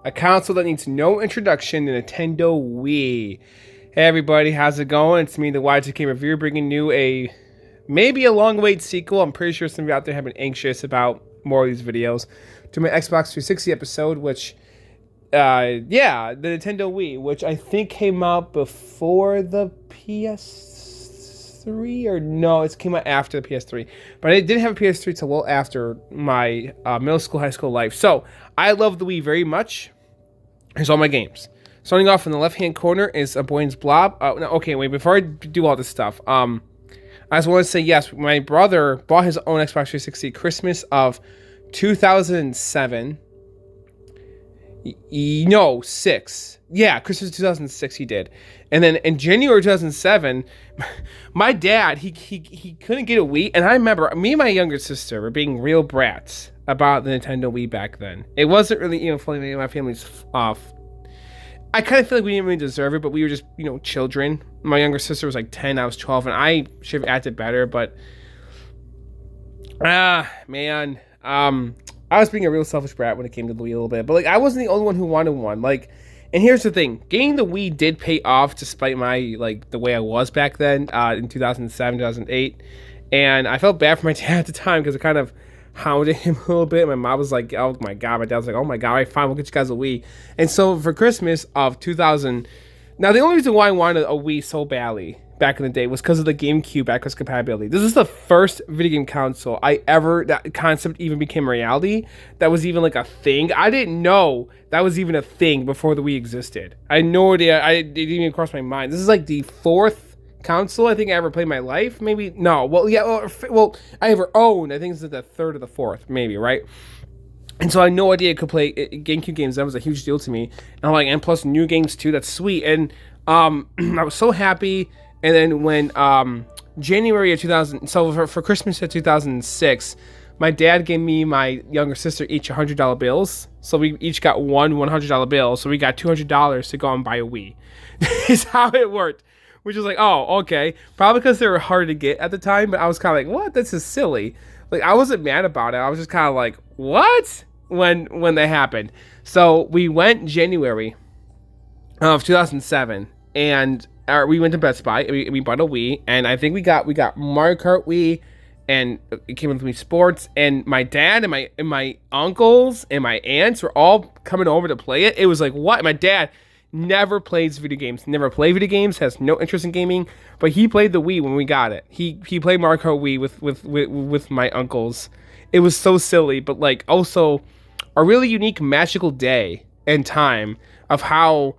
A console that needs no introduction, the Nintendo Wii. Hey everybody, how's it going? It's me, the Y2K Reviewer, bringing you maybe a long-awaited sequel. I'm pretty sure some of you out there have been anxious about more of these videos. To my Xbox 360 episode, which, the Nintendo Wii, which I think came out before the PS3, or no, it came out after the PS3. But I didn't have a PS3 till well after my middle school, high school life. So, I love the Wii very much. Here's all my games. Starting off in the left-hand corner is A Boy and His Blob. No, okay, wait, before I do all this stuff, I just want to say, yes, my brother bought his own Xbox 360 Christmas of 2007. No, 6. Yeah, Christmas 2006 he did. And then in January 2007, my dad, he couldn't get a Wii. And I remember, me and my younger sister were being real brats about the Nintendo Wii back then. It wasn't really, fully my family's off. I kind of feel like we didn't really deserve it, but we were just, children. My younger sister was like 10, I was 12, and I should have acted better, but man, I was being a real selfish brat when it came to the Wii a little bit, but like I wasn't the only one who wanted one. Like, and here's the thing, getting the Wii did pay off despite my, like, the way I was back then, in 2007, 2008, and I felt bad for my dad at the time because I kind of hounded him a little bit. My mom was like, oh my god. My dad was like, oh my god, all right, fine, we'll get you guys a Wii. And so for Christmas of 2000, now the only reason why I wanted a Wii so badly back in the day was because of the GameCube backwards compatibility. This is the first video game console that concept even became reality. That was even like a thing. I didn't know that was even a thing before the Wii existed. I had no idea. It didn't even cross my mind. This is like the fourth console I think I ever played in my life. Maybe no. Well, I ever owned. I think it's the third or the fourth, maybe, right? And so I had no idea I could play GameCube games. That was a huge deal to me. And I'm like, and plus new games too. That's sweet. And I was so happy. And then when January of 2000, so for Christmas of 2006, my dad gave me my younger sister each $100 bills. So we each got one $100 bill. So we got $200 to go and buy a Wii. Is how it worked. Which was like, oh, okay. Probably because they were hard to get at the time, but I was kind of like, what? This is silly. Like, I wasn't mad about it. I was just kind of like, what? When they happened. So we went January of 2007, and we went to Best Buy. We bought a Wii, and I think we got Mario Kart Wii, and it came with Wii Sports, and my dad and my uncles and my aunts were all coming over to play it. It was like, what? My dad never plays video games, never played video games, has no interest in gaming, but he played the Wii when we got it. He played Mario Kart Wii with my uncles. It was so silly, but like also a really unique magical day and time of how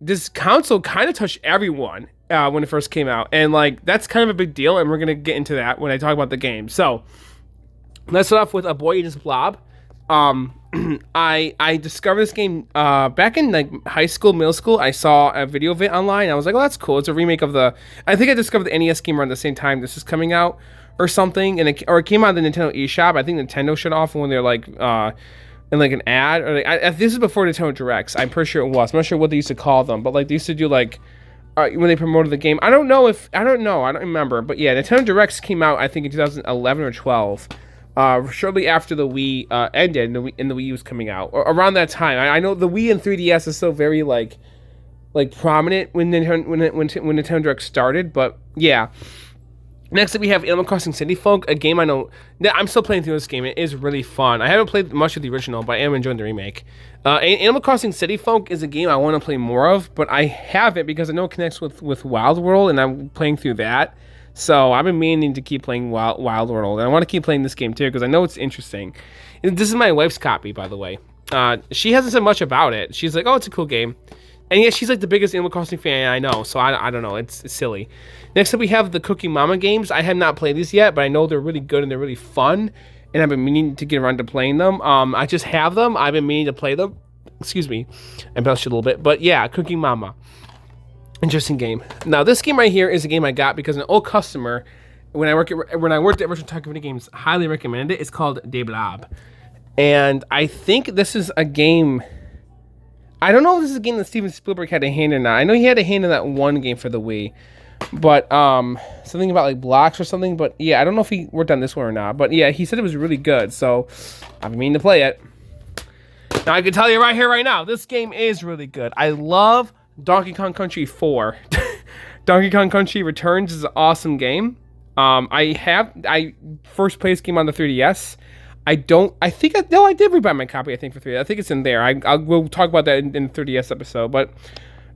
this console kind of touched everyone when it first came out, and like that's kind of a big deal, and we're gonna get into that when I talk about the game. So let's start off with A Boy and His Blob. I discovered this game back in like high school, middle school. I saw a video of it online. I was like, oh, that's cool. It's a remake of I think I discovered the NES game around the same time this is coming out or something, and it came out of the Nintendo eShop. I think Nintendo shut off when they're like in like an ad, or like, this is before Nintendo Directs. I'm pretty sure it was. I'm not sure what they used to call them, but like they used to do like when they promoted the game. I don't remember, but yeah, Nintendo Directs came out I think in 2011 or 12. Shortly after the Wii ended and the Wii was coming out, or around that time. I know the Wii and 3DS is still very like prominent when Nintendo Direct started, but yeah. Next up, we have Animal Crossing City Folk, a game I know I'm still playing through this game. It is really fun. I haven't played much of the original, but I am enjoying the remake. Animal Crossing City Folk is a game I want to play more of, but I haven't because I know it connects with Wild World, and I'm playing through that. So I've been meaning to keep playing Wild World, and I want to keep playing this game too because I know it's interesting. And this is my wife's copy, by the way. She hasn't said much about it. She's like, oh, it's a cool game. And yeah, she's like the biggest Animal Crossing fan I know, so I don't know. It's silly. Next up, we have the Cooking Mama games. I have not played these yet, but I know they're really good and they're really fun, and I've been meaning to get around to playing them. I just have them. I've been meaning to play them. Excuse me. I embellished a little bit, but yeah, Cooking Mama. Interesting game. Now, this game right here is a game I got because an old customer, when I worked at Virtual Talk Video Games, highly recommended it. It's called De Blob, and I think this is a game. I don't know if this is a game that Steven Spielberg had a hand in or not. I know he had a hand in that one game for the Wii, but something about like blocks or something. But yeah, I don't know if he worked on this one or not. But yeah, he said it was really good, so I've been meaning to play it. Now, I can tell you right here, right now, this game is really good. I love Donkey Kong Country 4. Donkey Kong Country Returns is an awesome game. I first played this game on the 3DS. I did rebuy my copy, I think, for 3DS. I think it's in there. We'll talk about that in the 3DS episode. But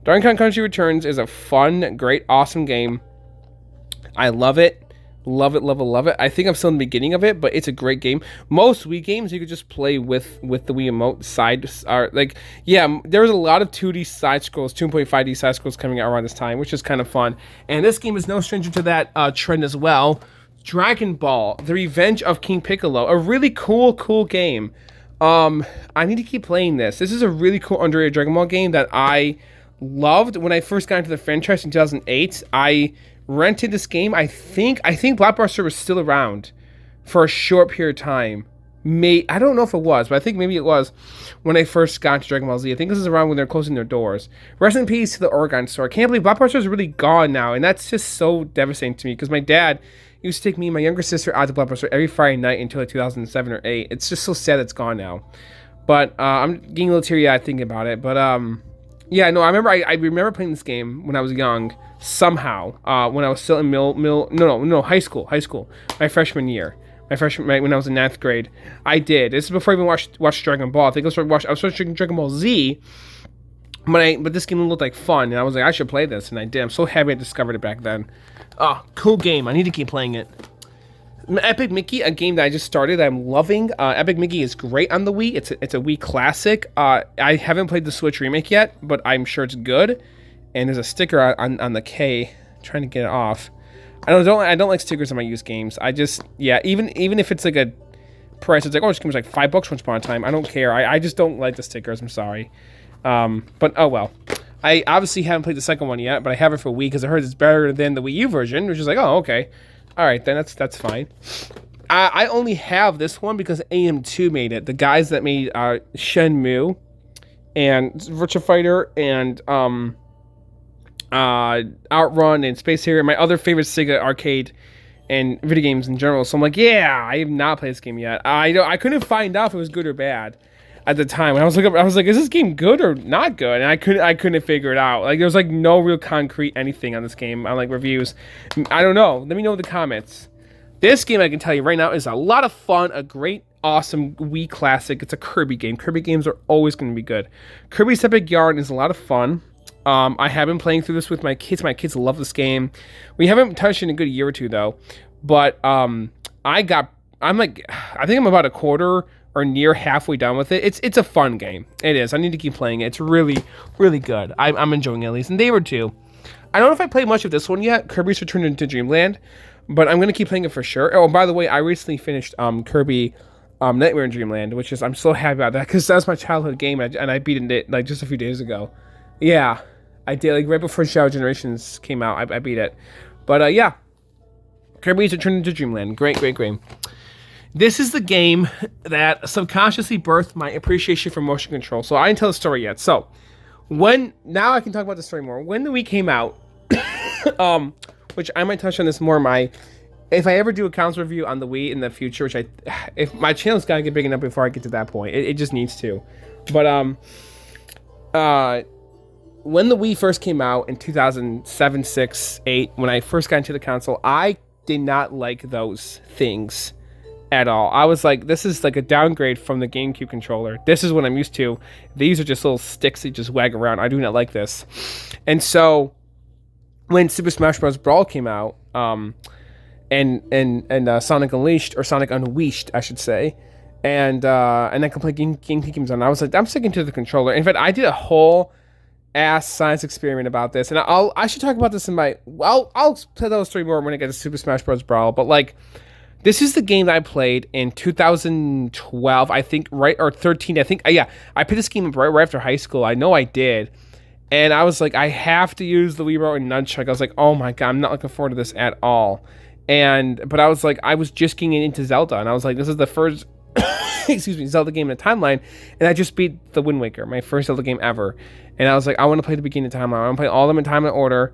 Donkey Kong Country Returns is a fun, great, awesome game. I love it. Love it, love it, love it. I think I'm still in the beginning of it, but it's a great game. Most Wii games you could just play with the Wii Emote side. There was a lot of 2D side scrolls, 2.5D side scrolls coming out around this time, which is kind of fun. And this game is no stranger to that trend as well. Dragon Ball: The Revenge of King Piccolo, a really cool game. I need to keep playing this. This is a really cool underrated Dragon Ball game that I loved when I first got into the franchise in 2008. I rented this game. I think Blockbuster was still around for a short period of time. I don't know if it was, but I think maybe it was when I first got into Dragon Ball Z. I think this is around when they're closing their doors. Rest in peace to the Oregon store. I can't believe Blockbuster is really gone now, and that's just so devastating to me because my dad used to take me and my younger sister out to Blockbuster every Friday night until like 2007 or 8. It's just so sad it's gone now. But I'm getting a little teary-eyed thinking about it. But yeah, no, I remember playing this game when I was young. Somehow, when I was still in high school, my freshman year, when I was in 9th grade, I did. This is before I even watched Dragon Ball. I think I was watching Dragon Ball Z, but this game looked like fun, and I was like, I should play this, and I did. I'm so happy I discovered it back then. Oh, cool game. I need to keep playing it. Epic Mickey, a game that I just started that I'm loving. Epic Mickey is great on the Wii. It's a Wii classic. I haven't played the Switch remake yet, but I'm sure it's good. And there's a sticker on the K. I'm trying to get it off. I don't like stickers on my used games. Even if it's like a price, it's like, oh, this game was like $5 once upon a time. I don't care. I just don't like the stickers. I'm sorry. But oh well. I obviously haven't played the second one yet, but I have it for Wii because I heard it's better than the Wii U version, which is like, oh, okay. All right, then that's fine. I only have this one because AM2 made it. The guys that made Shenmue and Virtua Fighter and Outrun and Space Harrier, my other favorite Sega arcade and video games in general. So I'm like, yeah, I have not played this game yet. I couldn't find out if it was good or bad at the time. When I was like, is this game good or not good? And I couldn't figure it out. Like, there was like no real concrete anything on this game on like reviews. I don't know. Let me know in the comments. This game, I can tell you right now, is a lot of fun, a great, awesome Wii classic. It's a Kirby game. Kirby games are always going to be good. Kirby's Epic Yarn is a lot of fun. I have been playing through this with my kids. My kids love this game. We haven't touched it in a good year or two though. But I think I'm about a quarter or near halfway done with it. It's a fun game. It is. I need to keep playing it. It's really, really good. I'm enjoying it at least, and they were too. I don't know if I played much of this one yet. Kirby's Return into Dreamland, but I'm gonna keep playing it for sure. Oh, by the way, I recently finished Kirby Nightmare in Dreamland, which is I'm so happy about that because that was my childhood game, and I beat it like just a few days ago. Yeah, I did, like right before Shadow Generations came out. I beat it, but yeah, Kirby's Return into Dreamland, great game. This is the game that subconsciously birthed my appreciation for motion control. So I didn't tell the story yet. So now I can talk about the story more. When the Wii came out, which I might touch on this more if I ever do a console review on the Wii in the future, if my channel's gotta get big enough before I get to that point, it just needs to. But when the Wii first came out in 2007, 6, 8, when I first got into the console, I did not like those things at all. I was like, this is like a downgrade from the GameCube controller. This is what I'm used to. These are just little sticks that just wag around. I do not like this. And so when Super Smash Bros. Brawl came out, and Sonic Unleashed, or Sonic Unleashed, I should say, and I could play GameCube games on, I was like, I'm sticking to the controller. In fact, I did a whole ass science experiment about this, and I should talk about this in my I'll tell those story more when I get to Super Smash Bros. Brawl. But like, this is the game that I played in 2012, I think, right, or 13, I think. Yeah, I picked this game up right after high school. I know I did. And I was like, I have to use the Wii Remote and Nunchuck. I was like, oh my god, I'm not looking forward to this at all. But I was like, I was just getting into Zelda, and I was like, this is the first, Zelda game in the timeline, and I just beat the Wind Waker, my first Zelda game ever. And I was like, I want to play the beginning of the timeline. I want to play all of them in time and order.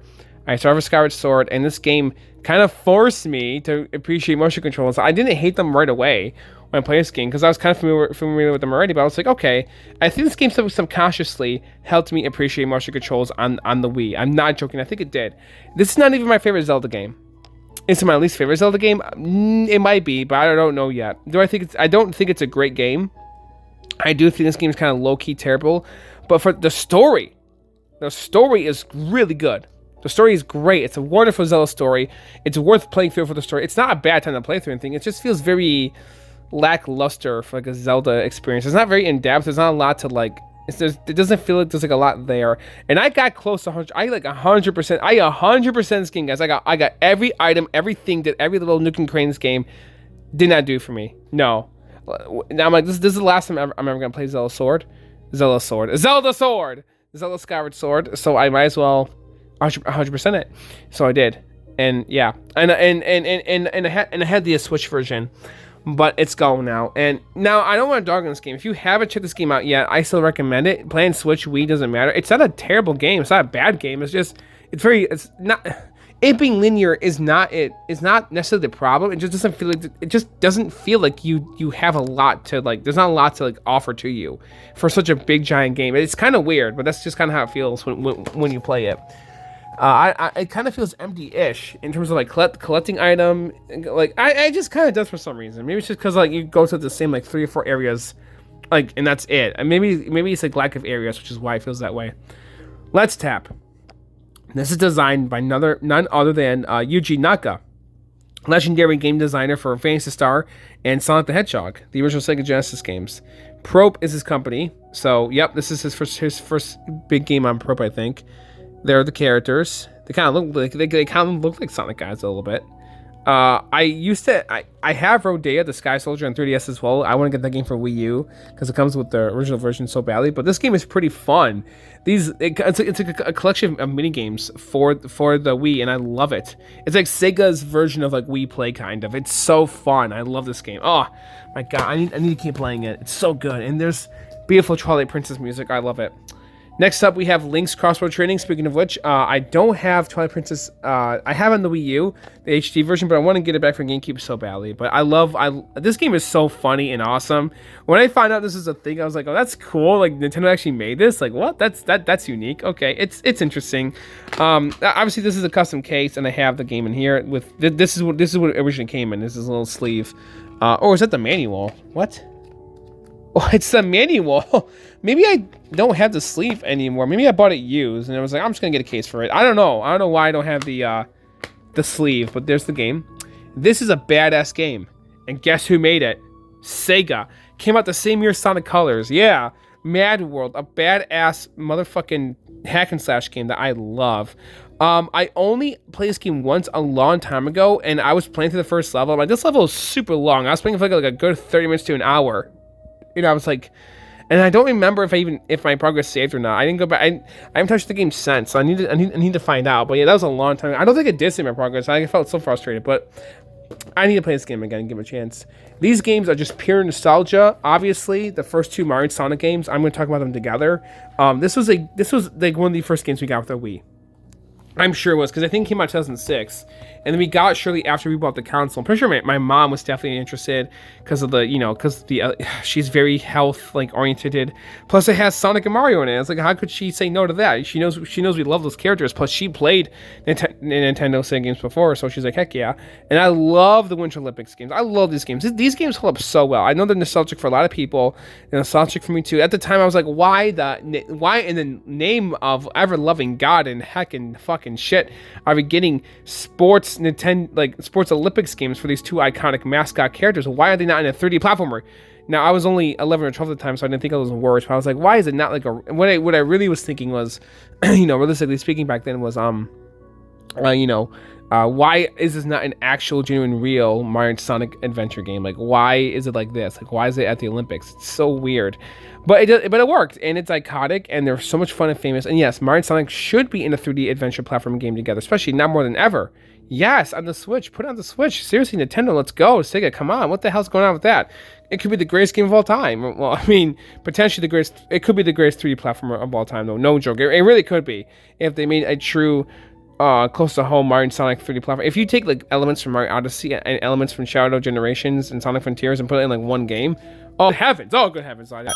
I started with Skyward Sword, and this game kind of forced me to appreciate motion controls. I didn't hate them right away. when I play this game because I was kind of familiar with them already. But I was like, okay, I think this game subconsciously helped me appreciate motion controls on the Wii. I'm not joking. I think it did. This is not even my favorite Zelda game. It's my least favorite Zelda game. It might be, but I don't know yet. I don't think it's a great game. I do think this game is kind of low-key terrible. But for the story is really good. The story is great. It's a wonderful Zelda story. It's worth playing through for the story. It's not a bad time to play through anything. It just feels very lackluster for like a Zelda experience. It's not very in-depth. There's not a lot to like... It doesn't feel like there's like a lot there. And I got close to 100. I like 100%. I 100% this game, guys. I got every item, everything that every little nook and cranny in this game did not do for me. No. Now I'm like, this is the last time I'm ever going to play Zelda Sword. Zelda Skyward Sword. So I might as well 100% it. So I did. And yeah. And I had the Switch version. But it's gone now. And now I don't want to dog on this game. If you haven't checked this game out yet, I still recommend it. Playing Switch Wii doesn't matter. It's not a terrible game. It's not a bad game. It's not it being linear is not necessarily the problem. It just doesn't feel like you have a lot to like, there's not a lot to like offer to you for such a big giant game. It's kind of weird, but that's just kind of how it feels when you play it. It kind of feels empty-ish in terms of like collecting item. Like I just kind of does for some reason. Maybe it's just because like you go to the same like 3 or 4 areas, like, and that's it. And maybe it's like lack of areas, which is why it feels that way. Let's tap. This is designed by none other than Yuji Naka, legendary game designer for Phantasy Star and Sonic the Hedgehog, the original Sega Genesis games. Probe is his company, so yep, this is his first big game on Probe, I think. They're the characters. They kind of look like Sonic guys a little bit. I have Rodea, the Sky Soldier, on 3DS as well. I want to get that game for Wii U because it comes with the original version so badly. But this game is pretty fun. It's a collection of mini games for the Wii, and I love it. It's like Sega's version of like Wii Play, kind of. It's so fun. I love this game. Oh my god, I need to keep playing it. It's so good, and there's beautiful Twilight Princess music. I love it. Next up, we have Link's Crossroad Trading. Speaking of which, I don't have Twilight Princess. I have on the Wii U, the HD version, but I want to get it back for GameCube so badly. But this game is so funny and awesome. When I found out this is a thing, I was like, oh, that's cool. Like, Nintendo actually made this. Like, what? That's unique. Okay, it's interesting. Obviously, this is a custom case, and I have the game in here. This is what it originally came in. This is a little sleeve. Or is that the manual? What? Oh, it's the manual. Maybe I don't have the sleeve anymore. Maybe I bought it used, and I was like, I'm just gonna get a case for it. I don't know. I don't know why I don't have the sleeve, but there's the game. This is a badass game, and guess who made it? Sega. Came out the same year Sonic Colors. Yeah, Mad World, a badass motherfucking hack and slash game that I love. I only played this game once a long time ago, and I was playing through the first level. Like, this level is super long. I was playing for like a good 30 minutes to an hour. You know, I was like, and I don't remember if my progress saved or not. I didn't go back. I haven't touched the game since, so I need to find out. But yeah, that was a long time. I don't think it did save my progress. I felt so frustrated, but I need to play this game again and give it a chance. These games are just pure nostalgia. Obviously, the first 2 Mario and Sonic games, I'm going to talk about them together. This was like one of the first games we got with the Wii. I'm sure it was, because I think it came out 2006, and then we got it shortly after we bought the console. I'm pretty sure my mom was definitely interested because of she's very health oriented. Plus, it has Sonic and Mario in it. It's like, how could she say no to that? She knows we love those characters. Plus, she played Nintendo Sega games before, so she's like, heck yeah. And I love the Winter Olympics games. I love these games. These games hold up so well. I know they're nostalgic for a lot of people, and nostalgic for me too. At the time, I was like, why in the name of ever-loving God and heck and fucking shit are we getting sports Olympics games for these 2 iconic mascot characters? Why are they not in a 3D platformer? Now, I was only 11 or 12 at the time, so I didn't think I was worse, but I was like, why is it not like what I really was thinking was, realistically speaking back then was, why is this not an actual, genuine, real Mario and Sonic adventure game? Like, why is it like this? Like, why is it at the Olympics? It's so weird. But it worked, and it's iconic, and they're so much fun and famous. And yes, Mario and Sonic should be in a 3D adventure platform game together, especially now more than ever. Yes, on the Switch. Put it on the Switch. Seriously, Nintendo, let's go. Sega, come on. What the hell's going on with that? It could be the greatest game of all time. Well, I mean, potentially the greatest. It could be the greatest 3D platformer of all time, though. No joke. It really could be if they made a true close to home Mario and Sonic 3D platform. If you take like elements from Mario Odyssey and elements from Shadow Generations and Sonic Frontiers and put it in like one game, oh heavens, oh good heavens, that'd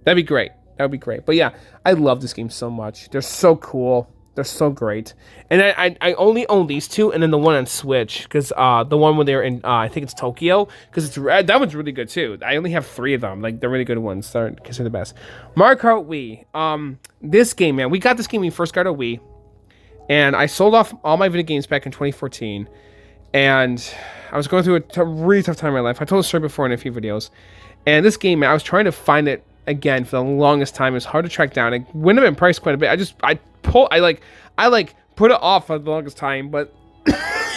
be great. That would be great. But yeah, I love this game so much. They're so cool. They're so great. And I only own these two, and then the one on Switch, because the one when they're in I think it's Tokyo, because it's that one's really good too. I only have 3 of them. Like they're really good ones. They're considered the best. Mario Kart Wii. This game, man, we got this game when we first got a Wii, and I sold off all my video games back in 2014, and I was going through a really tough time in my life. I told the story before in a few videos, and this game, man, I was trying to find it again for the longest time. It was hard to track down. It wouldn't have been priced quite a bit. I put it off for the longest time, but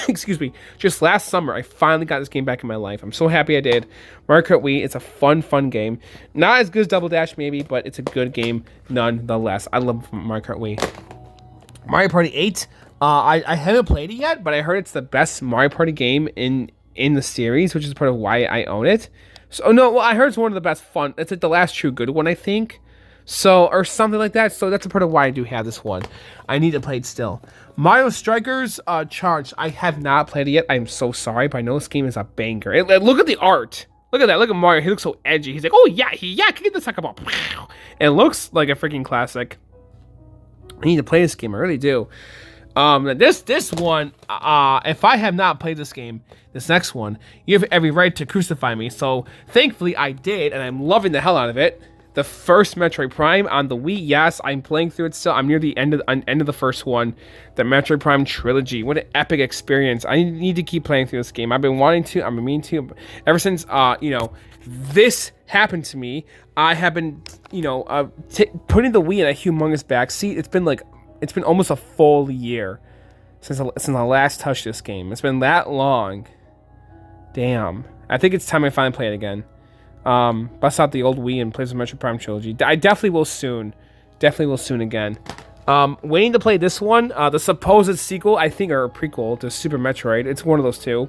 excuse me, just last summer I finally got this game back in my life. I'm so happy I did. Mario Kart Wii, it's a fun game. Not as good as Double Dash maybe, but it's a good game nonetheless. I love Mario Kart Wii. Mario Party 8, I haven't played it yet, but I heard it's the best Mario Party game in the series, which is part of why I own it. So no, well, I heard it's one of the best fun. It's like the last true good one, I think. So, or something like that. So that's a part of why I do have this one. I need to play it still. Mario Strikers Charged. I have not played it yet. I'm so sorry, but I know this game is a banger. Look at the art. Look at that. Look at Mario. He looks so edgy. He's like, oh yeah, can get the soccer ball. It looks like a freaking classic. I need to play this game. I really do. This one, if I have not played this game, this next one, you have every right to crucify me. So thankfully I did, and I'm loving the hell out of it. The first Metroid Prime on the Wii, yes, I'm playing through it still. I'm near the end of the first one, the Metroid Prime trilogy. What an epic experience! I need to keep playing through this game. I've been wanting to. I've been meaning to. Ever since this happened to me, I have been putting the Wii in a humongous backseat. It's been almost a full year since I last touched this game. It's been that long. Damn. I think it's time I finally play it again. Bust out the old Wii and play some Metroid Prime Trilogy. I definitely will soon. Definitely will soon again. Waiting to play this one. The supposed sequel, I think, or a prequel to Super Metroid. It's one of those two.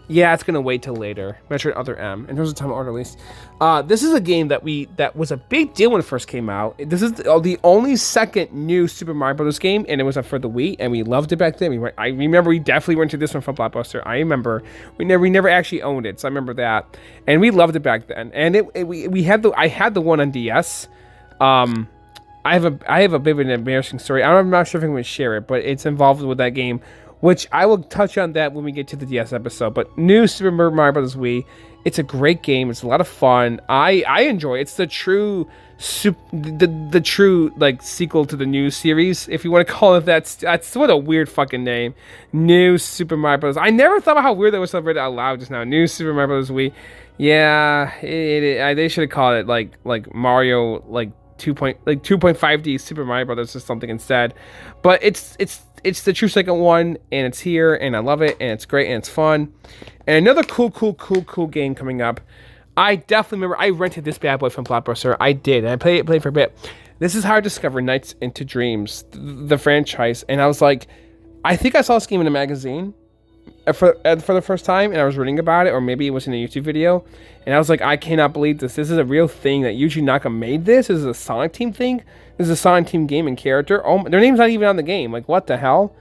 Yeah, it's gonna wait till later. Metroid Other M. In terms of time order, at least. This is a game that was a big deal when it first came out. This is the only second new Super Mario Bros. Game, and it was for the Wii, and we loved it back then. I remember we definitely went to this one from Blockbuster. I remember we never actually owned it, so I remember that, and we loved it back then. And I had the one on DS. I have a bit of an embarrassing story. I'm not sure if I'm going to share it, but it's involved with that game, which I will touch on that when we get to the DS episode. But new Super Mario Bros. Wii, it's a great game. It's a lot of fun. I enjoy it. It's the true like sequel to the new series, if you want to call it that. That's what a weird fucking name. New Super Mario Bros. I never thought about how weird that was celebrated out loud just now. New Super Mario Bros. Wii. Yeah, they should have called it like Mario 2.5D Super Mario Brothers or something instead. But it's the true second one, and it's here, and I love it, and it's great, and it's fun. And another cool game coming up. I definitely remember I rented this bad boy from Blockbuster. I did, and I played for a bit. This is how I discovered Nights into Dreams, the franchise, and I was like, I think I saw this game in a magazine for the first time, and I was reading about it, or maybe it was in a YouTube video, and I was like, I cannot believe this. This is a real thing that Yuji Naka made this. This is a Sonic Team thing. This is a Sonic Team game and character. Oh, their name's not even on the game. Like, what the hell?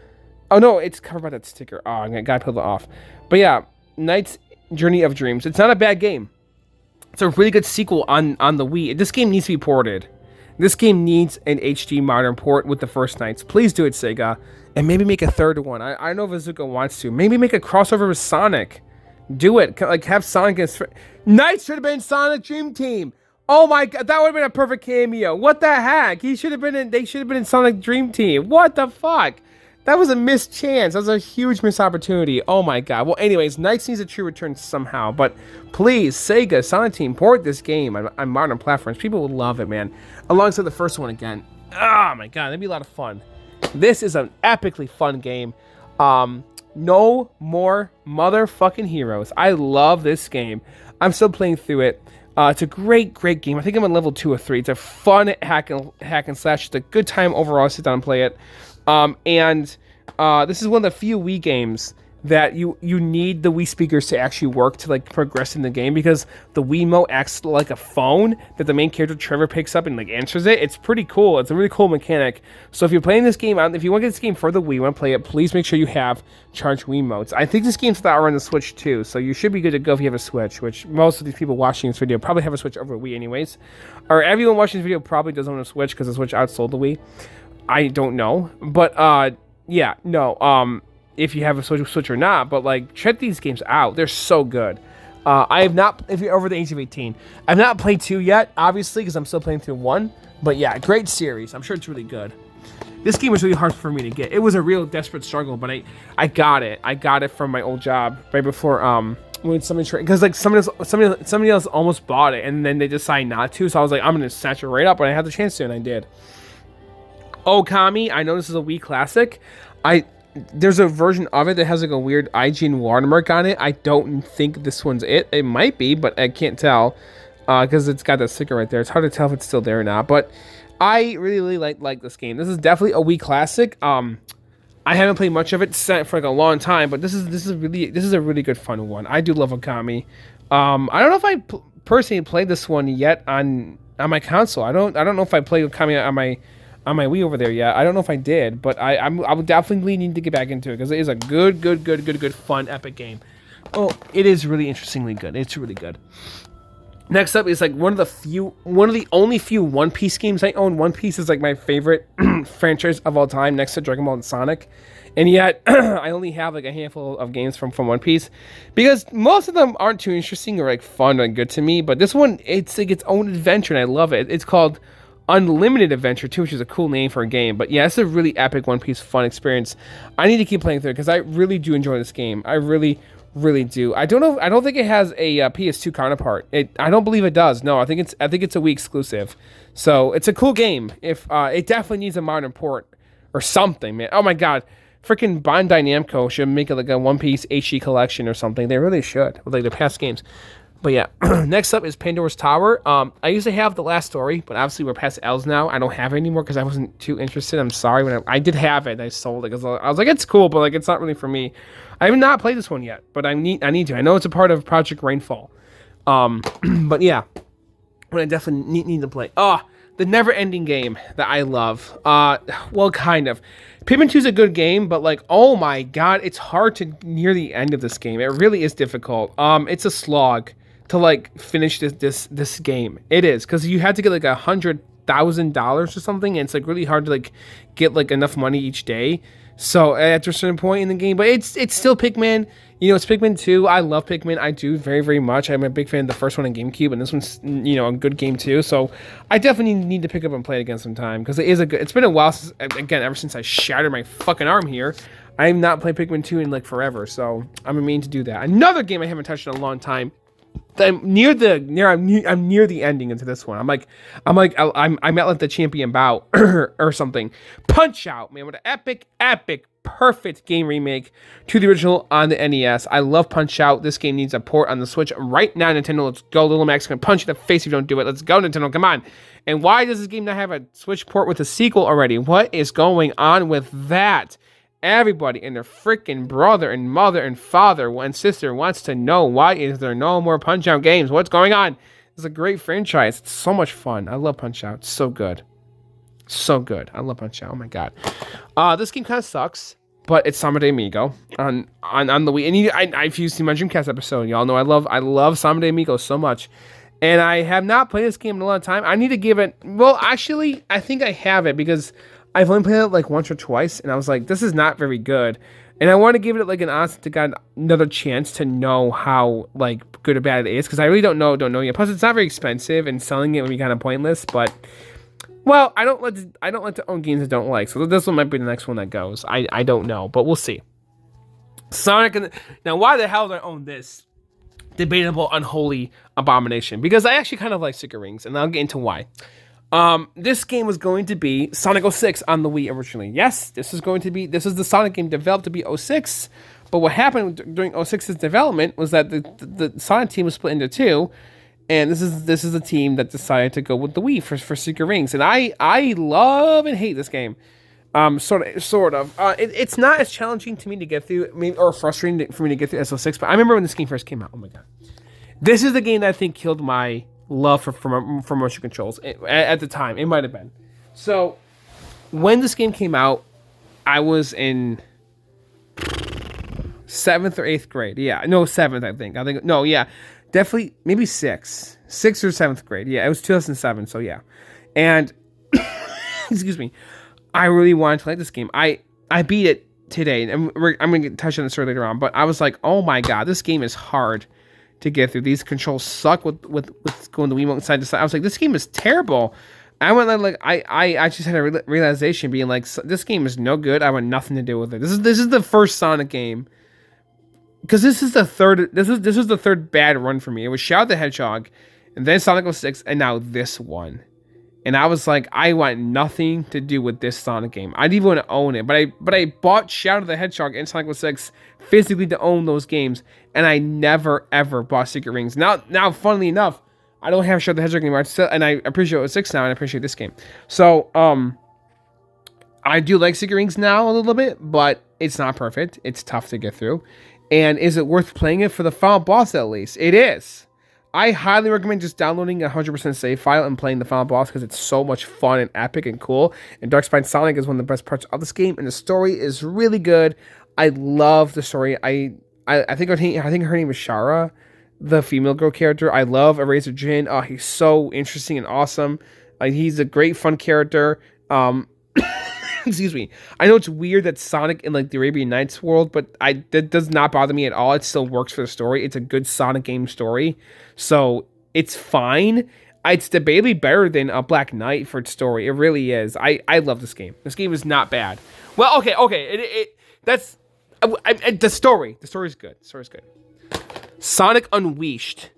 Oh, no, it's covered by that sticker. Oh, I gotta peel it off. But yeah, Knight's Journey of Dreams. It's not a bad game. It's a really good sequel on the Wii. This game needs to be ported. This game needs an HD modern port with the first Knights. Please do it, Sega. And maybe make a third one. I don't know if Azuka wants to. Maybe make a crossover with Sonic. Do it. Like, have Sonic as... Knights should have been Sonic Dream Team. Oh my god, that would have been a perfect cameo. What the heck? They should have been in Sonic Dream Team. What the fuck? That was a missed chance. That was a huge missed opportunity. Oh my god. Well, anyways, Knights needs a true return somehow. But please, Sega, Sonic Team, port this game on modern platforms. People would love it, man. Alongside the first one again. Oh my god, that'd be a lot of fun. This is an epically fun game. No more motherfucking heroes. I love this game. I'm still playing through it. It's a great game. I think I'm on level 2 or 3. It's a fun hack and slash. It's a good time overall. Sit down and play it. And this is one of the few Wii games that you need the Wii speakers to actually work to like progress in the game, because the Wiimote acts like a phone that the main character Trevor picks up and like answers it. It's pretty cool. It's a really cool mechanic. So if you're playing this game out, if you want to get this game for the Wii, want to play it, please make sure you have charged Wiimotes. I think this game's out on the Switch too, so you should be good to go if you have a Switch, which most of these people watching this video probably have a Switch over Wii anyways. Or everyone watching this video probably doesn't own a Switch because the Switch outsold the Wii. I don't know, but yeah, no, if you have a Switch or not, but like check these games out. They're so good. I have not, if you're over the age of 18, I've not played 2 yet, obviously, because I'm still playing through 1. But yeah, great series. I'm sure it's really good. This game was really hard for me to get. It was a real desperate struggle, but I got it. I got it from my old job right before when somebody, because like somebody else almost bought it and then they decided not to. So I was like, I'm gonna snatch it right up, and I had the chance to, and I did. Okami, I know this is a Wii classic. There's a version of it that has like a weird IGN watermark on it. I don't think this one's it. It might be, but I can't tell because it's got that sticker right there. It's hard to tell if it's still there or not. But I really like this game. This is definitely a Wii classic. I haven't played much of it for like a long time, but this is a really good fun one. I do love Okami. I don't know if I personally played this one yet on my console. I don't know if I played Okami on my Wii over there yet. I don't know if I did, but I would definitely need to get back into it because it is a good, fun, epic game. Oh, it is really interestingly good. It's really good. Next up is like one of the only few One Piece games I own. One Piece is like my favorite franchise of all time, next to Dragon Ball and Sonic. And yet, I only have like a handful of games from One Piece because most of them aren't too interesting or like fun or good to me. But this one, it's like its own adventure, and I love it. It's called Unlimited Adventure 2, which is a cool name for a game. But yeah, it's a really epic One Piece fun experience. I need to keep playing through it because I really do enjoy this game. I really do. I don't think it has a PS2 counterpart. I don't believe it does. No, I think it's a Wii exclusive. So it's a cool game. If it definitely needs a modern port or something, man. Oh my god. Freaking Bandai Namco should make it like a One Piece HD collection or something. They really should, with like their past games. But yeah, next up is Pandora's Tower. I used to have the last story, but obviously we're past L's now. I don't have it anymore because I wasn't too interested. I'm sorry. When I did have it, I sold it because I was like, it's cool, but like it's not really for me. I have not played this one yet, but I need to. I know it's a part of Project Rainfall. But yeah, but I definitely need to play. The never-ending game that I love. Well, kind of. Pikmin 2 is a good game, but like, oh my god, it's hard to near the end of this game. It really is difficult. It's a slog to like finish this game. It is, because you had to get like $100,000 or something, and it's like really hard to like get like enough money each day. So at a certain point in the game, but it's still Pikmin. You know, it's Pikmin 2. I love Pikmin. I do very, very much. I'm a big fan of the first one on GameCube, and this one's, you know, a good game too. So I definitely need to pick up and play it again sometime because it is a good. It's been a while since, again, ever since I shattered my fucking arm here. I've not played Pikmin 2 in like forever, so I'm a mean to do that. Another game I haven't touched in a long time. I'm near the ending into this one. I'm at like the champion bout or something. Punch Out, man, what an epic, perfect game remake to the original on the NES. I love Punch Out. This game needs a port on the Switch right now, Nintendo. Let's go. Little Max gonna punch you in the face if you don't do it. Let's go, Nintendo. Come on. And why does this game not have a Switch port with a sequel already? What is going on with that? Everybody and their freaking brother and mother and father and sister wants to know, why is there no more Punch-Out games? What's going on? It's a great franchise. It's so much fun. I love Punch-Out. It's so good. So good. I love Punch-Out. Oh my god. This game kind of sucks, but it's Samba de Amigo on the Wii. And if you've seen my Dreamcast episode, y'all know I love Samba de Amigo so much. And I have not played this game in a long time. I need to give it, well, actually, I think I have it because I've only played it like once or twice, and I was like, this is not very good. And I want to give it like an honest to God another chance to know how like good or bad it is, because I really don't know yet. Plus, it's not very expensive, and selling it would be kind of pointless. But well, I don't like to own games I don't like, so this one might be the next one that goes. I don't know, but we'll see. Sonic now, why the hell do I own this? Debatable, unholy abomination, because I actually kind of like Sticker Rings, and I'll get into why. This game was going to be Sonic 06 on the Wii originally. Yes, this is the Sonic game developed to be 06, but what happened during 06's development was that the Sonic team was split into two, and this is the team that decided to go with the Wii for Secret Rings. And I love and hate this game. Sort of. It's not as challenging to me to get through, or frustrating for me to get through SO6. But I remember when this game first came out. Oh my god, this is the game that I think killed my love for motion controls at the time. It might have been. So when this game came out, I was in 7th or 8th grade. Yeah, no, 7th. I think no, yeah, definitely maybe 6th or 7th grade. Yeah, it was 2007. So yeah, and excuse me. I really wanted to play this game. I beat it today, and I'm going to touch on this later on, but I was like, oh my god, this game is hard to get through. These controls suck with going the Wiimote side to side. I was like, this game is terrible. I went like, I just had a realization being like, this game is no good. I want nothing to do with it. This is the first Sonic game, because this is the third bad run for me. It was Shadow the Hedgehog, and then Sonic 06, and now this one. And I was like, I want nothing to do with this Sonic game. I didn't even want to own it. But I bought Shadow the Hedgehog and Sonic 06 physically to own those games. And I never, ever bought Secret Rings. Now, funnily enough, I don't have Shadow the Hedgehog anymore. And I appreciate 06 now, and I appreciate this game. So, I do like Secret Rings now a little bit, but it's not perfect. It's tough to get through. And is it worth playing it for the final boss at least? It is. I highly recommend just downloading a 100% save file and playing the final boss, because it's so much fun and epic and cool. And Dark Sonic is one of the best parts of this game, and the story is really good. I love the story. I think her name was Shara, the female girl character. I love Eraser Jin. Oh, he's so interesting and awesome. He's a great fun character. Excuse me. I know it's weird that Sonic in like the Arabian Nights world, but that does not bother me at all. It still works for the story. It's a good Sonic game story, so it's fine. It's debatably better than a Black Knight for its story. It really is. I love this game. This game is not bad. Well, okay. That's the story. The story's good. The story's good. Sonic Unleashed.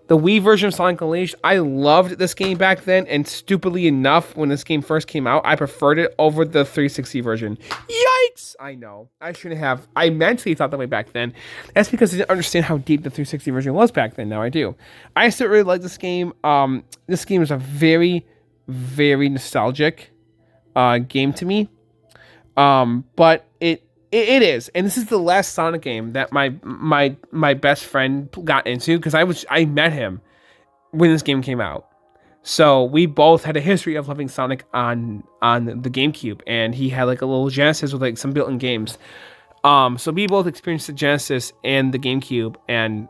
The Wii version of Sonic Unleashed, I loved this game back then, and stupidly enough, when this game first came out, I preferred it over the 360 version. Yikes! I know. I shouldn't have. I mentally thought that way back then. That's because I didn't understand how deep the 360 version was back then. Now I do. I still really like this game. This game is a very, very nostalgic game to me. But it is, and this is the last Sonic game that my best friend got into, because I met him when this game came out. So we both had a history of loving Sonic on the GameCube, and he had like a little Genesis with like some built-in games. So we both experienced the Genesis and the GameCube, and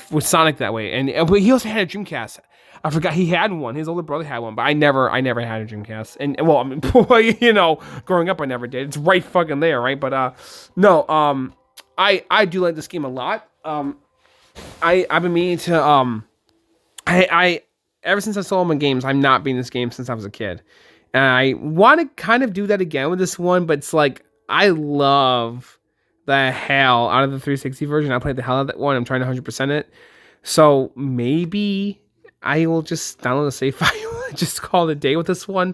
with Sonic that way. And he also had a Dreamcast. I forgot he had one. His older brother had one, but I never had a Dreamcast. And well, I mean, you know, growing up I never did. It's right fucking there, right? But no, I do like this game a lot. I've been meaning to I ever since I saw him in games, I'm not beating this game since I was a kid. And I want to kind of do that again with this one, but it's like I love the hell out of the 360 version. I played the hell out of that one. I'm trying to 100% it. So maybe I will just download a save file and just call it a day with this one.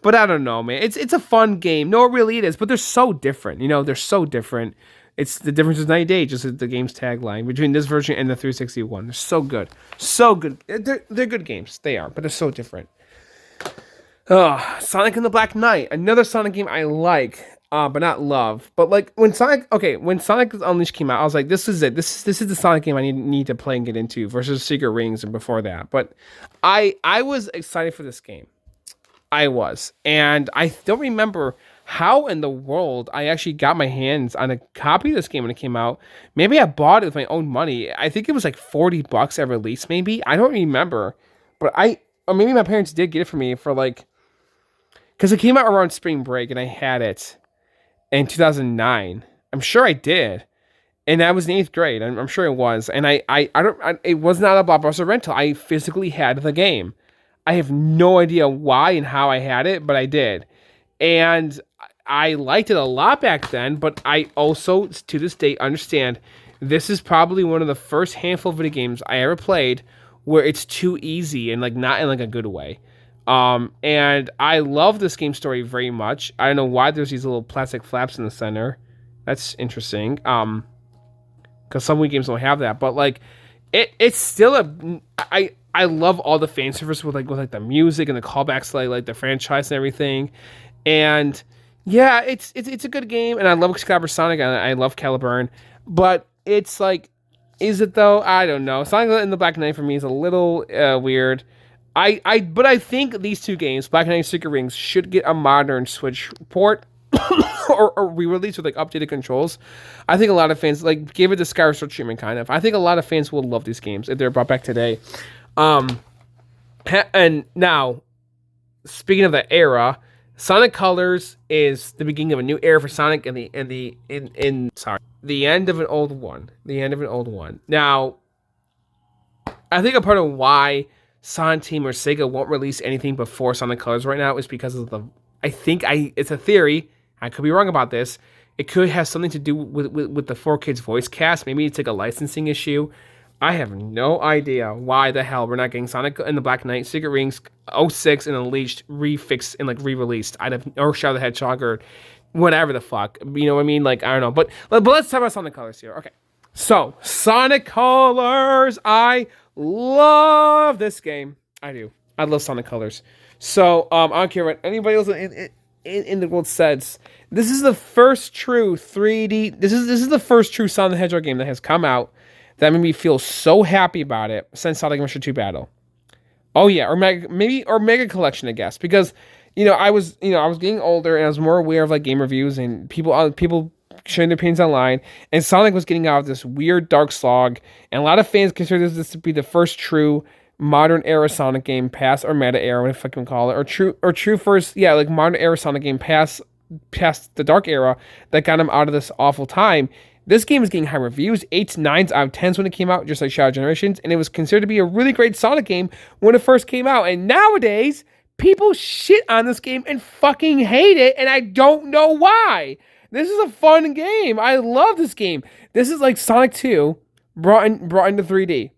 But I don't know, man. It's a fun game. No, really it is. But they're so different. You know, they're so different. It's the difference is night and day, just the game's tagline, between this version and the 360 one. They're so good. So good. They're good games. They are, but they're so different. Sonic and the Black Knight. Another Sonic game I like, but not love. But like when Sonic Unleashed came out, I was like, this is it. This is the Sonic game I need to play and get into versus Secret Rings and before that. But I was excited for this game. I was. And I don't remember how in the world I actually got my hands on a copy of this game when it came out. Maybe I bought it with my own money. I think it was like $40 at release, maybe. I don't remember. But or maybe my parents did get it for me for like, because it came out around spring break and I had it in 2009. I'm sure I did. And I was in 8th grade. I'm sure it was. And it was not a Blockbuster rental. I physically had the game. I have no idea why and how I had it, but I did. And I liked it a lot back then, but I also, to this day, understand this is probably one of the first handful of video games I ever played where it's too easy and like not in like a good way. And I love this game story very much. I don't know why there's these little plastic flaps in the center. That's interesting. Because some Wii games don't have that, but like it's still I love all the fan service with the music and the callbacks to like the franchise and everything. And Yeah, it's a good game, and I love Excalibur Sonic, and I love Caliburn, but it's like, is it though? I don't know. Sonic and the Black Knight for me is a little weird. But I think these two games, Black Knight and Secret Rings, should get a modern Switch port or re-release with like updated controls. I think a lot of fans like give it the Skyward Sword treatment, kind of. I think a lot of fans will love these games if they're brought back today. Um, and now, speaking of the era, Sonic Colors is the beginning of a new era for Sonic and the end of an old one. The end of an old one. Now, I think a part of why Sonic Team or Sega won't release anything before Sonic Colors right now is because of the. It's a theory. I could be wrong about this. It could have something to do with the 4Kids voice cast. Maybe it's like a licensing issue. I have no idea why the hell we're not getting Sonic and the Black Knight, Secret Rings, '06, and Unleashed refixed and like re-released. Or Shadow the Hedgehog or whatever the fuck. You know what I mean? Like, I don't know. But let's talk about Sonic Colors here. Okay. So, Sonic Colors. I love this game. I do. I love Sonic Colors. So, I don't care what anybody else in the world says. This is the first true 3D. This is the first true Sonic the Hedgehog game that has come out that made me feel so happy about it since Sonic Adventure 2 Battle. Oh yeah, or Mega Collection, I guess, because I was getting older and I was more aware of like game reviews and people sharing their opinions online, and Sonic was getting out of this weird dark slog, and a lot of fans consider this to be the first true modern era Sonic game, past or meta era, whatever I can call it, or true first, yeah, like modern era Sonic game past the dark era that got him out of this awful time. This game is getting high reviews, 8s, 9s out of 10s when it came out, just like Shadow Generations, and it was considered to be a really great Sonic game when it first came out. And nowadays, people shit on this game and fucking hate it, and I don't know why. This is a fun game. I love this game. This is like Sonic 2 brought into 3D.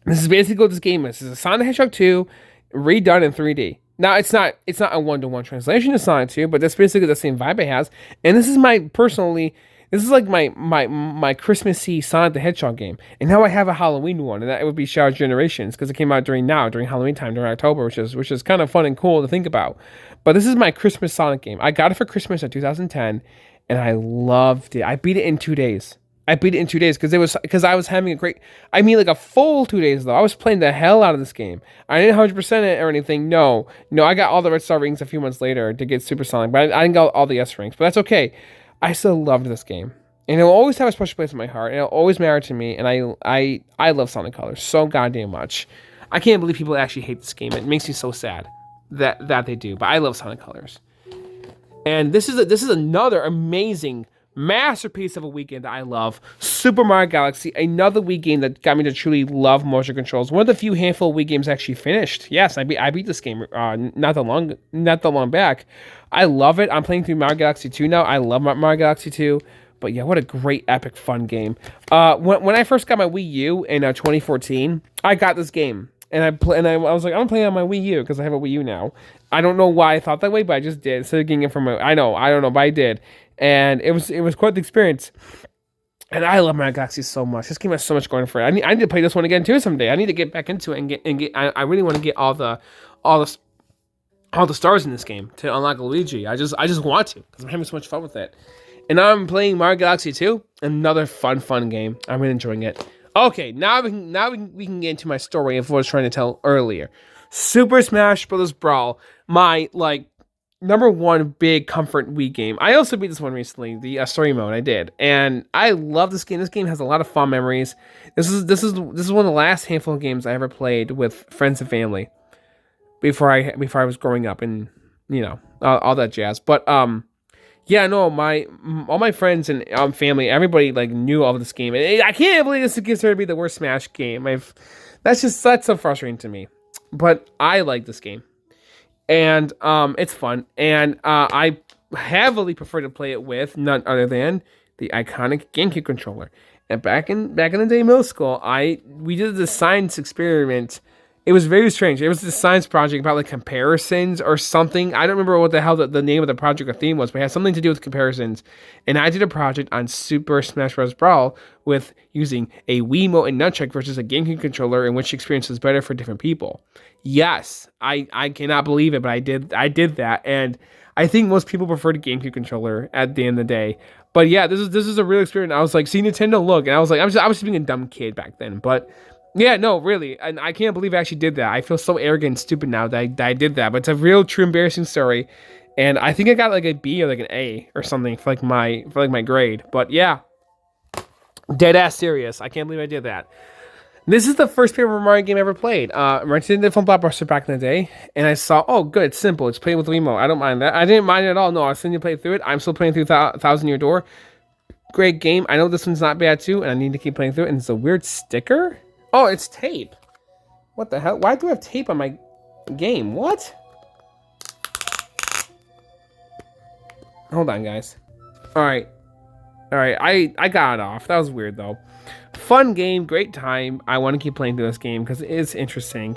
This is basically what this game is. This is a Sonic the Hedgehog 2 redone in 3D. Now it's not a one-to-one translation of Sonic 2, but that's basically the same vibe it has. And this is this is like my Christmassy Sonic the Hedgehog game. And now I have a Halloween one, and that would be Shadow Generations, because it came out during Halloween time, during October, which is kind of fun and cool to think about. But this is my Christmas Sonic game. I got it for Christmas in 2010, and I loved it. I beat it in 2 days. Because I was having like a full 2 days though. I was playing the hell out of this game. I didn't 100% it or anything. No, I got all the Red Star rings a few months later to get Super Sonic, but I didn't get all the S rings. But that's okay. I still loved this game, and it will always have a special place in my heart, and it'll always matter to me. And I love Sonic Colors so goddamn much. I can't believe people actually hate this game. It makes me so sad that they do. But I love Sonic Colors, and this is another amazing masterpiece of a weekend that I love. Super Mario Galaxy, another Wii game that got me to truly love motion controls. One of the few handful of Wii games I actually finished. Yes, I beat this game not that long back. I love it. I'm playing through Mario Galaxy 2 now. I love Mario Galaxy 2. But yeah, what a great, epic, fun game. When I first got my Wii U in 2014, I got this game. And I was like, I'm playing on my Wii U because I have a Wii U now. I don't know why I thought that way, but I just did. Instead of getting it from I don't know, but I did. And it was quite the experience. And I love Mario Galaxy so much. This game has so much going for it. I need to play this one again too someday. I need to get back into it and get. I really want to get all the stars in this game to unlock Luigi. I just want to because I'm having so much fun with it. And now I'm playing Mario Galaxy 2, another fun game. I'm really enjoying it. Okay, now we can get into my story of what I was trying to tell earlier. Super Smash Bros. Brawl, my number one big comfort Wii game. I also beat this one recently, the story mode. I did, and I love this game. This game has a lot of fun memories. This is one of the last handful of games I ever played with friends and family before I was growing up, and all that jazz. But yeah, no, all my friends and family, everybody knew of this game. And I can't believe this is considered to be the worst Smash game. That's so frustrating to me. But I like this game. And it's fun. And I heavily prefer to play it with none other than the iconic GameCube controller. And back in the day, middle school, we did the science experiment. It was very strange. It was this science project about comparisons or something. I don't remember what the hell the name of the project or theme was, but it had something to do with comparisons. And I did a project on Super Smash Bros. Brawl with using a Wiimote and Nunchuck versus a GameCube controller, and which experience was better for different people. Yes, I cannot believe it, but I did that, and I think most people prefer the GameCube controller at the end of the day. But yeah, this is a real experience. I was like, see Nintendo, look, and I was like, I was just being a dumb kid back then. But yeah, no, really, and I can't believe I actually did that. I feel so arrogant and stupid now that I did that. But it's a real, true, embarrassing story. And I think I got like a B or like an A or something for like my grade. But yeah, dead ass serious. I can't believe I did that. This is the first Paper Mario game I ever played. Rented it from Blockbuster back in the day, and I saw, oh, good, it's simple. It's playing with the Wiimote. I don't mind that. I didn't mind it at all. No, I was sitting to play through it. I'm still playing through Thousand Year Door. Great game. I know this one's not bad too, and I need to keep playing through it. And it's a weird sticker. Oh, it's tape. What the hell? Why do I have tape on my game? What? Hold on, guys. All right. I got it off. That was weird though. Fun game, great time. I want to keep playing through this game because it is interesting.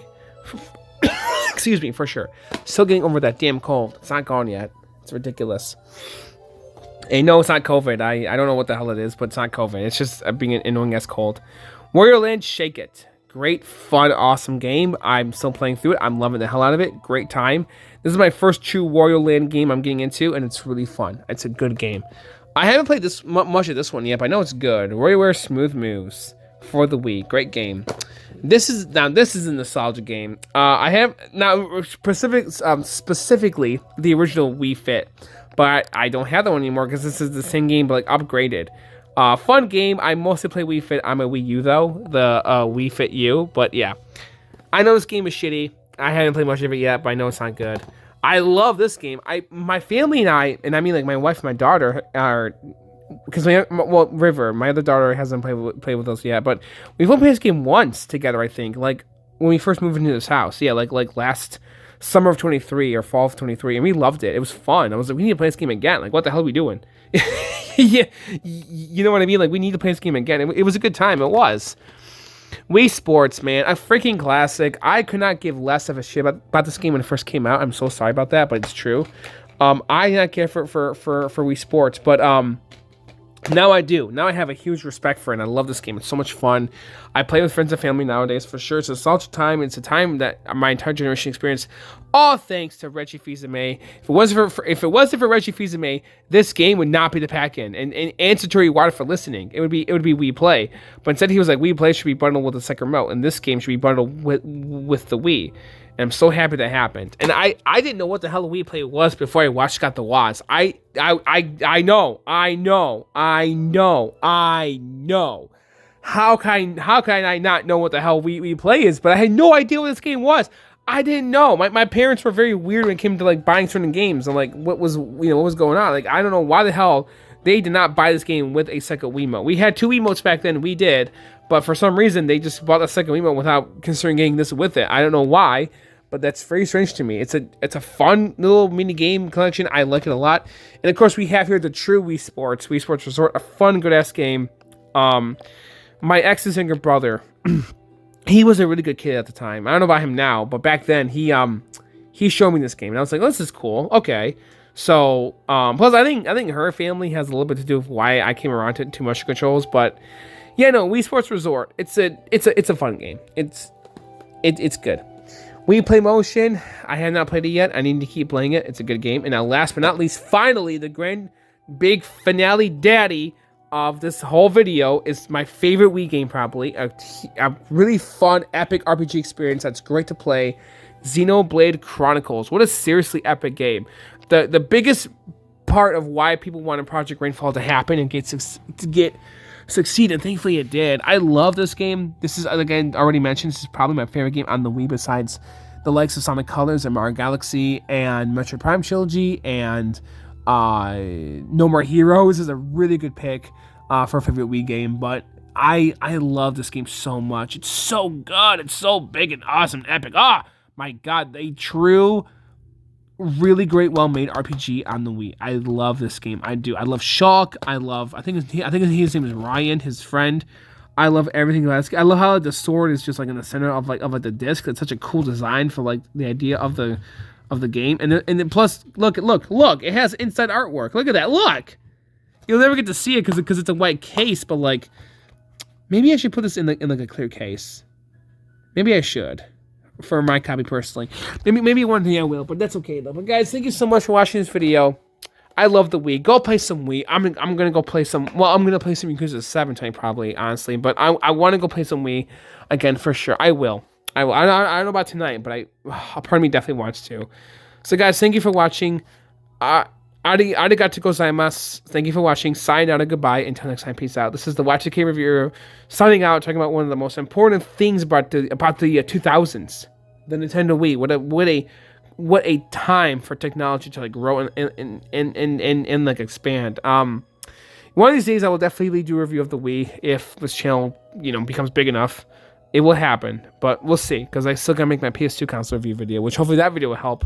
Excuse me, for sure. Still getting over that damn cold. It's not gone yet. It's ridiculous. And no, it's not COVID. I don't know what the hell it is, but it's not COVID. It's just being an annoying ass cold. Wario Land Shake It. Great, fun, awesome game. I'm still playing through it. I'm loving the hell out of it. Great time. This is my first true Wario Land game I'm getting into, and it's really fun. It's a good game. I haven't played this much of this one yet, but I know it's good. WarioWare Smooth Moves for the Wii. Great game. This is a nostalgia game. I have now specifically the original Wii Fit, but I don't have that one anymore because this is the same game but like upgraded. Fun game. I mostly play Wii Fit. I'm a Wii U though, the Wii Fit U. But yeah, I know this game is shitty. I haven't played much of it yet, but I know it's not good. I love this game. My family and I mean like my wife and my daughter are, because River, my other daughter hasn't played with us yet, but we've only played this game once together. I think like when we first moved into this house. Yeah, like last summer of 23 or fall of 23, and we loved it. It was fun. I was like, we need to play this game again. Like, what the hell are we doing? Yeah, you know what I mean? Like, we need to play this game again. It was a good time. It was. Wii Sports, man, a freaking classic. I could not give less of a shit about this game when it first came out. I'm so sorry about that, but it's true. I did not care for Wii Sports, but now I do. Now I have a huge respect for it, and I love this game. It's so much fun. I play with friends and family nowadays, for sure. It's a nostalgic time. It's a time that my entire generation experienced, all thanks to Reggie Fils-Aimé. If it wasn't for Reggie Fils-Aimé, this game would not be the pack-in. And answer to Iwata for listening. It would be Wii Play. But instead he was like, Wii Play should be bundled with the second remote, and this game should be bundled with the Wii. And I'm so happy that happened. And I didn't know what the hell a Wii Play was before I watched Got the Woz. I know. How can I not know what the hell Wii Play is? But I had no idea what this game was. I didn't know. My parents were very weird when it came to like buying certain games and like what was going on. Like I don't know why the hell they did not buy this game with a second Wiimote. We had two Wiimotes back then. We did. But for some reason, they just bought a second Wiimote without considering getting this with it. I don't know why, but that's very strange to me. It's a fun little mini game collection. I like it a lot. And of course, we have here the true Wii Sports Resort, a fun, good ass game. My ex's younger brother, he was a really good kid at the time. I don't know about him now, but back then he showed me this game, and I was like, oh, this is cool. Okay. So plus I think her family has a little bit to do with why I came around to motion controls, but. Yeah, no, Wii Sports Resort. It's a fun game. It's good. Wii Play Motion. I have not played it yet. I need to keep playing it. It's a good game. And now, last but not least, finally, the grand big finale daddy of this whole video is my favorite Wii game, probably a really fun, epic RPG experience that's great to play. Xenoblade Chronicles. What a seriously epic game. The biggest part of why people wanted Project Rainfall to happen and succeed, and thankfully it did. I love this game. This is, again, already mentioned, this is probably my favorite game on the Wii besides the likes of Sonic Colors and Mario Galaxy and Metroid Prime Trilogy and No More Heroes is a really good pick for a favorite Wii game, but I love this game so much. It's so good. It's so big and awesome and epic. My God, a true, really great, well-made RPG on the Wii. I love this game. I do. I love Shulk. I think his name is Ryan, his friend. I love everything about this. I love how the sword is just like in the center of the disc. It's such a cool design for like the idea of the game. And then plus, look! It has inside artwork. Look at that! Look. You'll never get to see it because it's a white case. But like, maybe I should put this in like a clear case. Maybe I should. for my copy personally. Maybe one day I will, but that's okay though. But guys, thank you so much for watching this video. I love the Wii. Go play some Wii. I'm gonna go play some. Well, I'm gonna play some Yakuza 7 tonight probably, honestly. But I want to go play some Wii again for sure. I will. I don't know about tonight, but a part of me definitely wants to. So guys, thank you for watching. Arigato gozaimasu. Thank you for watching. Sayonara, goodbye. Until next time, peace out. This is the Y2K reviewer signing out, talking about one of the most important things about the 2000s, the Nintendo Wii. What a time for technology to like grow and like expand. One of these days I will definitely do a review of the Wii if this channel, becomes big enough. It will happen, but we'll see, because I still gotta make my PS2 console review video, which hopefully that video will help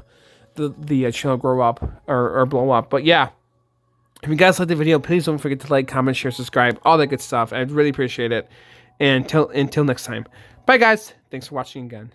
the channel grow up or blow up. But yeah, if you guys like the video, please don't forget to like, comment, share, subscribe, all that good stuff. I'd really appreciate it. And until next time, bye guys. Thanks for watching again.